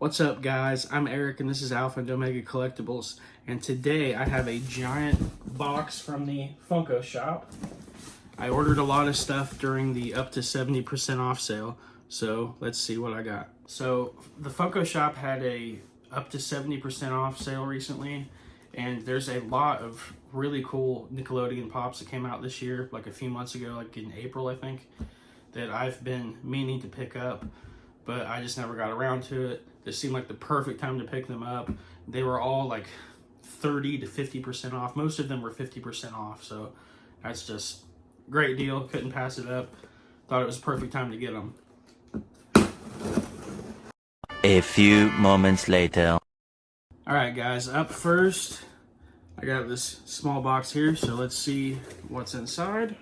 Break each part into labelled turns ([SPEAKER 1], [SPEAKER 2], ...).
[SPEAKER 1] What's up, guys? I'm Eric and this is Alpha&Omega Collectibles, and today I have a giant box from the Funko shop. I ordered a lot of stuff during the up to 70% off sale, so let's see what I got. So the Funko shop had a up to 70% off sale recently, and there's a lot of really cool Nickelodeon pops that came out this year, like a few months ago, like in April I think, that I've been meaning to pick up, but I just never got around to it. This seemed like the perfect time to pick them up. They were all like 30 to 50% off. Most of them were 50% off, so that's just a great deal. Couldn't pass it up. Thought it was a perfect time to get them.
[SPEAKER 2] A few moments later.
[SPEAKER 1] All right, guys, up first, I got this small box here, so let's see what's inside.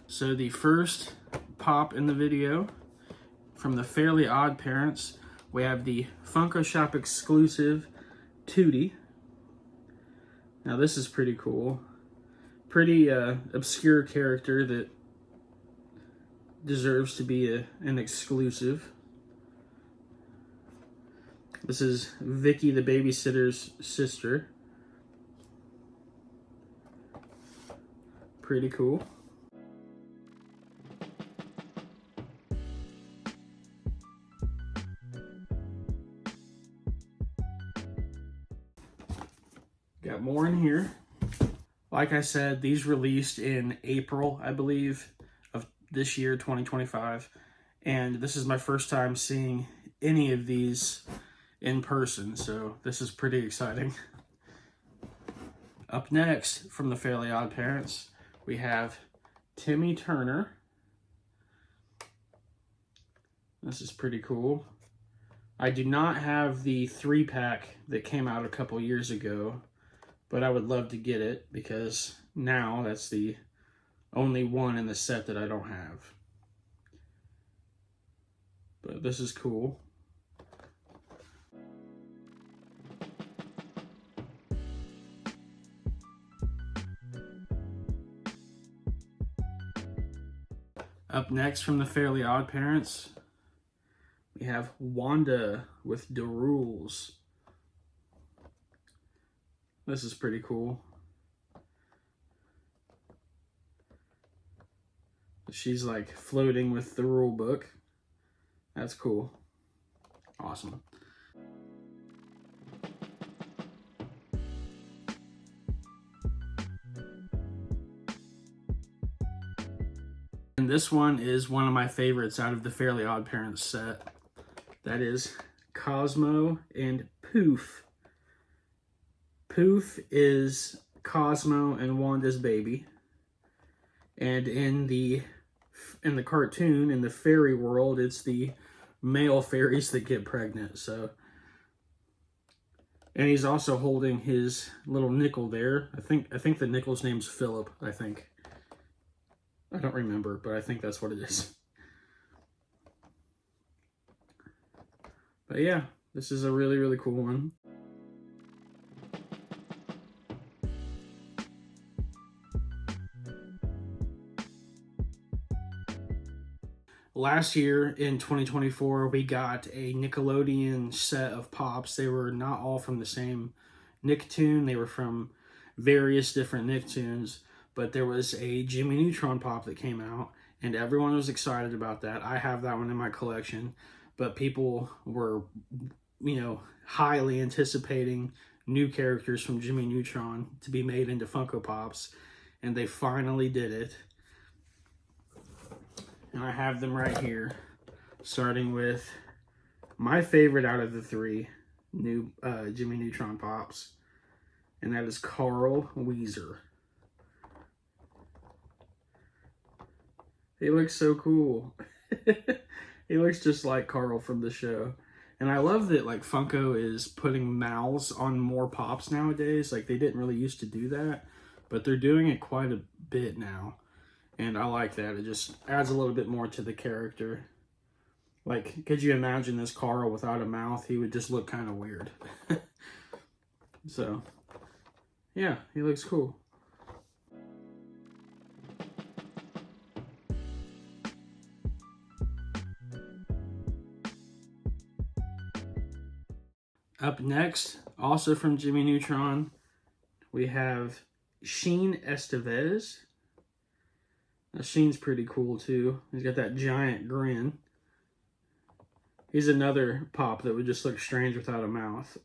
[SPEAKER 1] So the first pop in the video from the Fairly Odd Parents, we have the Funko Shop exclusive Tootie. Now this is pretty cool. Pretty obscure character that deserves to be an exclusive. This is Vicky the babysitter's sister. Pretty cool. Got more in here. Like I said, these released in April, I believe, of this year, 2025. And this is my first time seeing any of these in person, so this is pretty exciting. Up next, from the Fairly Odd Parents, we have Timmy Turner. This is pretty cool. I do not have the 3-pack that came out a couple years ago, but I would love to get it because now that's the only one in the set that I don't have. But this is cool. Up next from the Fairly Odd Parents, we have Wanda with the Rules. This is pretty cool. She's like floating with the rule book. That's cool. Awesome. And this one is one of my favorites out of the Fairly Odd Parents set. That is Cosmo and Poof. Poof is Cosmo and Wanda's baby. And in the cartoon, in the fairy world, it's the male fairies that get pregnant. So, and he's also holding his little nickel there. I think the nickel's name's Philip, I think. I don't remember, but I think that's what it is. But yeah, this is a really, really cool one. Last year in 2024, we got a Nickelodeon set of pops. They were not all from the same Nicktoon. They were from various different Nicktoons, but there was a Jimmy Neutron pop that came out, and everyone was excited about that. I have that one in my collection, but people were, highly anticipating new characters from Jimmy Neutron to be made into Funko Pops, and they finally did it. And I have them right here, starting with my favorite out of the 3 new Jimmy Neutron Pops, and that is Carl Weezer. He looks so cool. He looks just like Carl from the show. And I love that like Funko is putting mouths on more pops nowadays. Like they didn't really used to do that, but they're doing it quite a bit now. And I like that. It just adds a little bit more to the character. Like, could you imagine this Carl without a mouth? He would just look kind of weird. So, yeah, he looks cool. Up next, also from Jimmy Neutron, we have Sheen Estevez. Now, Sheen's pretty cool too. He's got that giant grin. He's another pop that would just look strange without a mouth.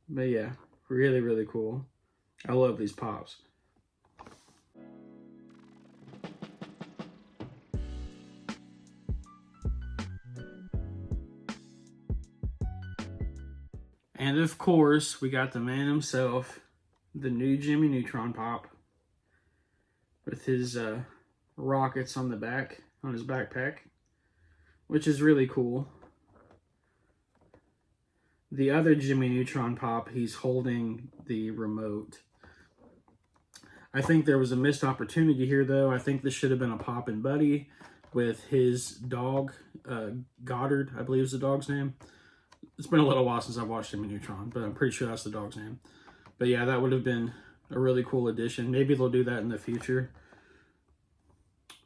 [SPEAKER 1] But yeah, really, really cool. I love these pops. And of course, we got the man himself, the new Jimmy Neutron pop, with his rockets on the back, on his backpack, which is really cool. The other Jimmy Neutron pop, he's holding the remote. I think there was a missed opportunity here, though. I think this should have been a Pop and Buddy with his dog, Goddard, I believe is the dog's name. It's been a little while since I've watched Jimmy Neutron, but I'm pretty sure that's the dog's name. But yeah, that would have been a really cool addition. Maybe they'll do that in the future.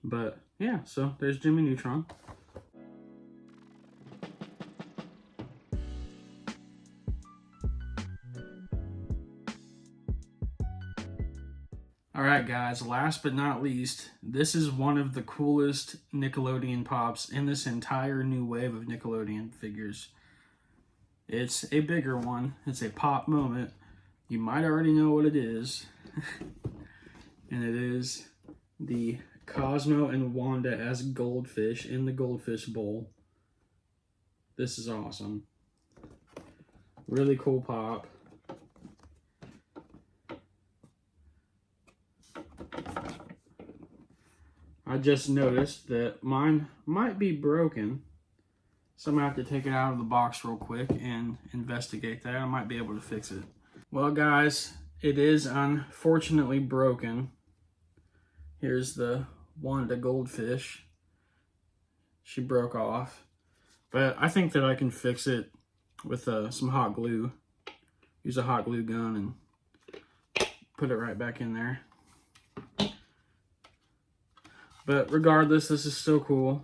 [SPEAKER 1] But yeah, so there's Jimmy Neutron. Alright guys, last but not least, this is one of the coolest Nickelodeon pops in this entire new wave of Nickelodeon figures. It's a bigger one. It's a pop moment. You might already know what it is. And it is the Cosmo and Wanda as goldfish in the goldfish bowl. This is awesome. Really cool pop. I just noticed that mine might be broken. So I'm going to have to take it out of the box real quick and investigate that. I might be able to fix it. Well, guys, it is unfortunately broken. Here's the Wanda goldfish. She broke off. But I think that I can fix it with some hot glue. Use a hot glue gun and put it right back in there. But regardless, this is still cool.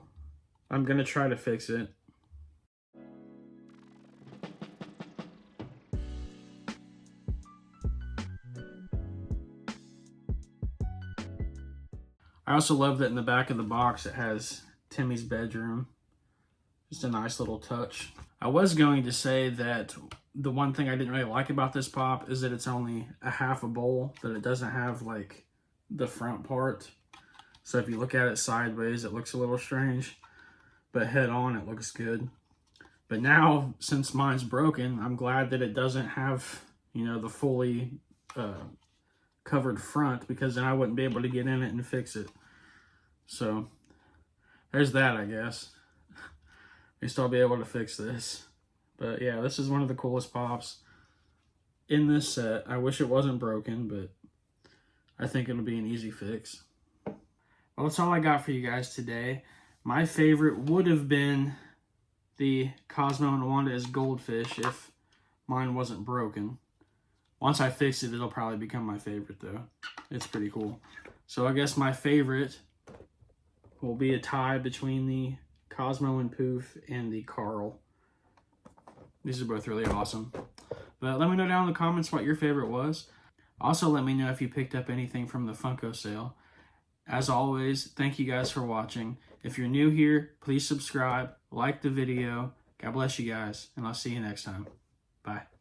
[SPEAKER 1] I'm going to try to fix it. I also love that in the back of the box it has Timmy's bedroom. Just a nice little touch. I was going to say that the one thing I didn't really like about this pop is that it's only a half a bowl, that it doesn't have like the front part. So if you look at it sideways, it looks a little strange, but head on, it looks good. But now, since mine's broken, I'm glad that it doesn't have, you know, the fully covered front, because then I wouldn't be able to get in it and fix it. So there's that, I guess. At least I'll be able to fix this. But yeah, this is one of the coolest pops in this set. I wish it wasn't broken, but I think it'll be an easy fix. Well, that's all I got for you guys today. My favorite would have been the Cosmo and Wanda as goldfish if mine wasn't broken. Once I fix it, it'll probably become my favorite, though. It's pretty cool. So I guess my favorite will be a tie between the Cosmo and Poof and the Carl. These are both really awesome. But let me know down in the comments what your favorite was. Also, let me know if you picked up anything from the Funko sale. As always, thank you guys for watching. If you're new here, please subscribe, like the video. God bless you guys, and I'll see you next time. Bye.